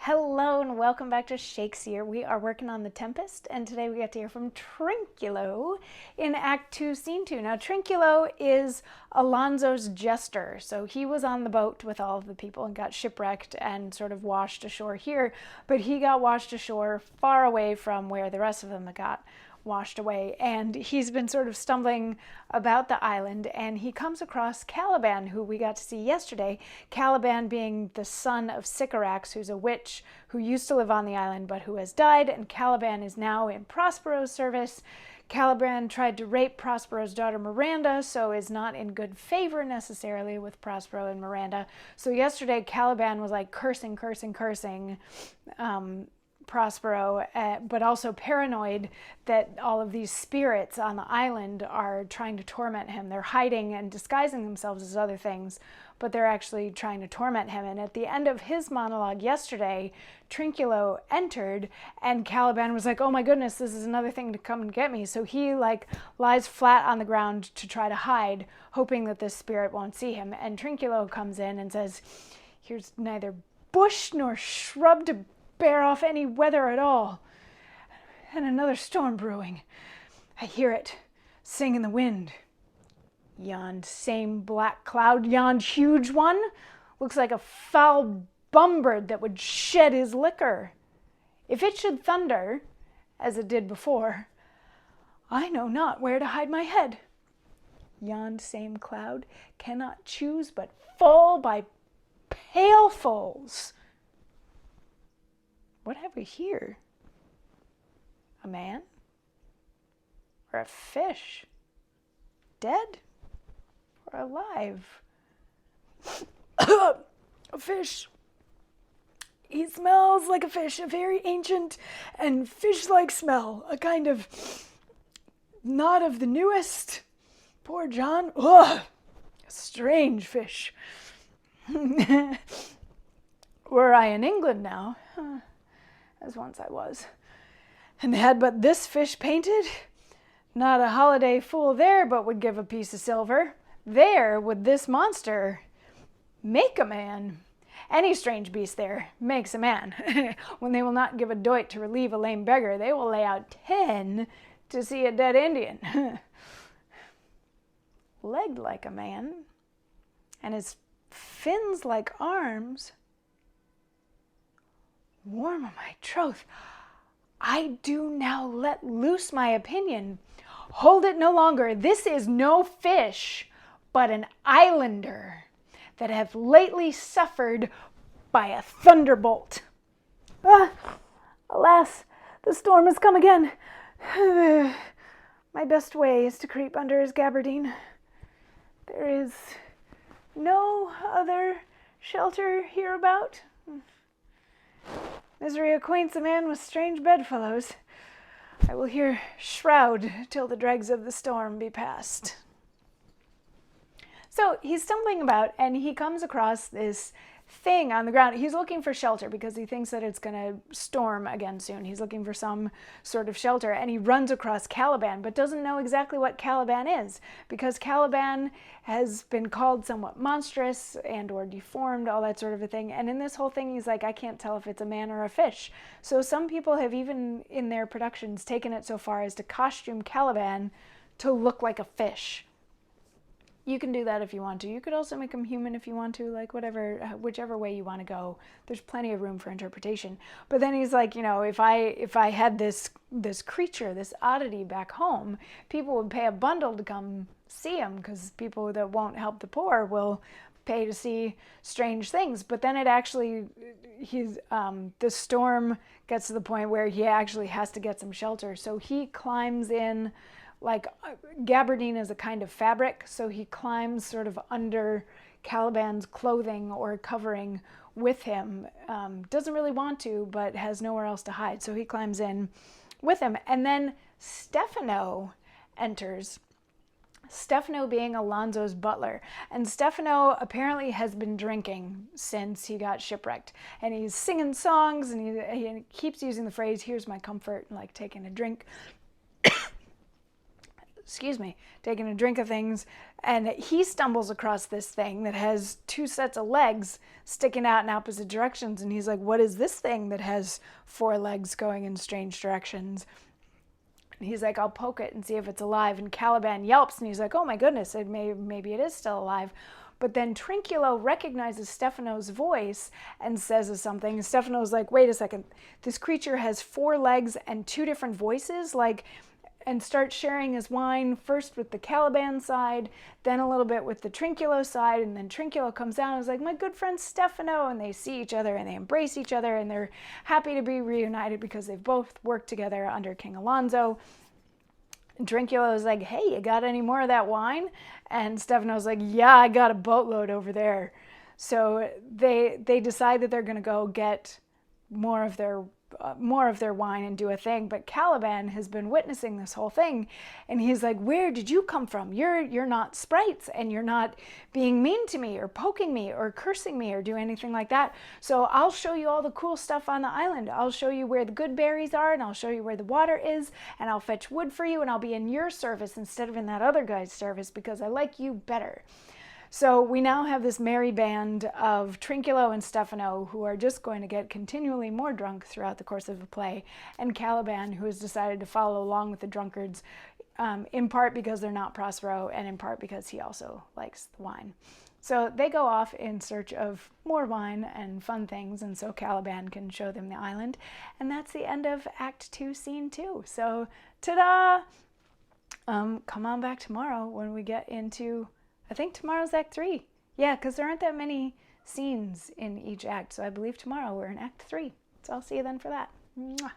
Hello and welcome back to Shakesyear. We are working on the Tempest, and today we get to hear from Trinculo in Act 2, Scene 2. Now, Trinculo is Alonso's jester, so he was on the boat with all of the people and got shipwrecked and sort of washed ashore here, but he got washed ashore far away from where the rest of them got washed away, and he's been sort of stumbling about the island, and he comes across Caliban, who we got to see yesterday. Caliban being the son of Sycorax, who's a witch who used to live on the island but who has died, and Caliban is now in Prospero's service. Caliban tried to rape Prospero's daughter Miranda, so is not in good favor necessarily with Prospero and Miranda. So yesterday Caliban was like cursing Prospero, but also paranoid that all of these spirits on the island are trying to torment him. They're hiding and disguising themselves as other things, but they're actually trying to torment him. And at the end of his monologue yesterday, Trinculo entered, and Caliban was like, oh my goodness, this is another thing to come and get me. So he lies flat on the ground to try to hide, hoping that this spirit won't see him. And Trinculo comes in and says, here's neither bush nor shrub to bear off any weather at all, and another storm brewing. I hear it sing in the wind. Yond same black cloud, yond huge one, looks like a foul bumbird that would shed his liquor. If it should thunder, as it did before, I know not where to hide my head. Yond same cloud cannot choose but fall by pailfuls. What have we here? A man? Or a fish? Dead? Or alive? A fish. He smells like a fish, a very ancient and fish-like smell, a kind of not of the newest. Poor John. Ugh! A strange fish. Were I in England now, as once I was, and had but this fish painted, not a holiday fool there but would give a piece of silver. There would this monster make a man. Any strange beast there makes a man. When they will not give a doit to relieve a lame beggar, they will lay out 10 to see a dead Indian. Legged like a man, and his fins like arms. Warm of my troth, I do now let loose my opinion. Hold it no longer. This is no fish, but an islander that hath lately suffered by a thunderbolt. Alas, the storm has come again. My best way is to creep under his gabardine. There is no other shelter hereabout. Misery acquaints a man with strange bedfellows. I will here shroud till the dregs of the storm be past. So he's stumbling about, and he comes across this thing on the ground. He's looking for shelter because he thinks that it's going to storm again soon. He's looking for some sort of shelter, and he runs across Caliban, but doesn't know exactly what Caliban is, because Caliban has been called somewhat monstrous and or deformed, all that sort of a thing. And in this whole thing, he's like, I can't tell if it's a man or a fish. So some people have even in their productions taken it so far as to costume Caliban to look like a fish. You can do that if you want to. You could also make him human if you want to, like whatever, whichever way you want to go. There's plenty of room for interpretation. But then he's like, you know, if I had this creature, this oddity back home, people would pay a bundle to come see him, because people that won't help the poor will pay to see strange things. But then it actually, the storm gets to the point where he actually has to get some shelter. So he climbs in. Like gabardine is a kind of fabric, so he climbs sort of under Caliban's clothing or covering with him. Doesn't really want to, but has nowhere else to hide, so he climbs in with him. And then Stefano enters, Stefano being Alonso's butler. And Stefano apparently has been drinking since he got shipwrecked. And he's singing songs, and he keeps using the phrase, here's my comfort, and like taking a drink. excuse me, taking a drink of things, and he stumbles across this thing that has 2 sets of legs sticking out in opposite directions, and he's like, what is this thing that has 4 legs going in strange directions? And he's like, I'll poke it and see if it's alive, and Caliban yelps, and he's like, oh my goodness, maybe it is still alive. But then Trinculo recognizes Stefano's voice and says something. And Stefano's like, wait a second, this creature has 4 legs and 2 different voices, and starts sharing his wine first with the Caliban side, then a little bit with the Trinculo side, and then Trinculo comes down and is like, my good friend Stefano, and they see each other and they embrace each other, and they're happy to be reunited because they've both worked together under King Alonso. And Trinculo is like, hey, you got any more of that wine? And Stefano's like, yeah, I got a boatload over there. So they decide that they're going to go get more of their wine and do a thing. But Caliban has been witnessing this whole thing, and he's like, where did you come from? You're not sprites, and you're not being mean to me or poking me or cursing me or do anything like that. So I'll show you all the cool stuff on the island. I'll show you where the good berries are, and I'll show you where the water is, and I'll fetch wood for you, and I'll be in your service instead of in that other guy's service because I like you better. So we now have this merry band of Trinculo and Stefano, who are just going to get continually more drunk throughout the course of the play, and Caliban, who has decided to follow along with the drunkards, in part because they're not Prospero, and in part because he also likes the wine. So they go off in search of more wine and fun things, and so Caliban can show them the island. And that's the end of Act 2, Scene 2. So, ta-da! Come on back tomorrow when we get into... I think tomorrow's Act 3. Yeah, because there aren't that many scenes in each act. So I believe tomorrow we're in Act 3. So I'll see you then for that. Mwah.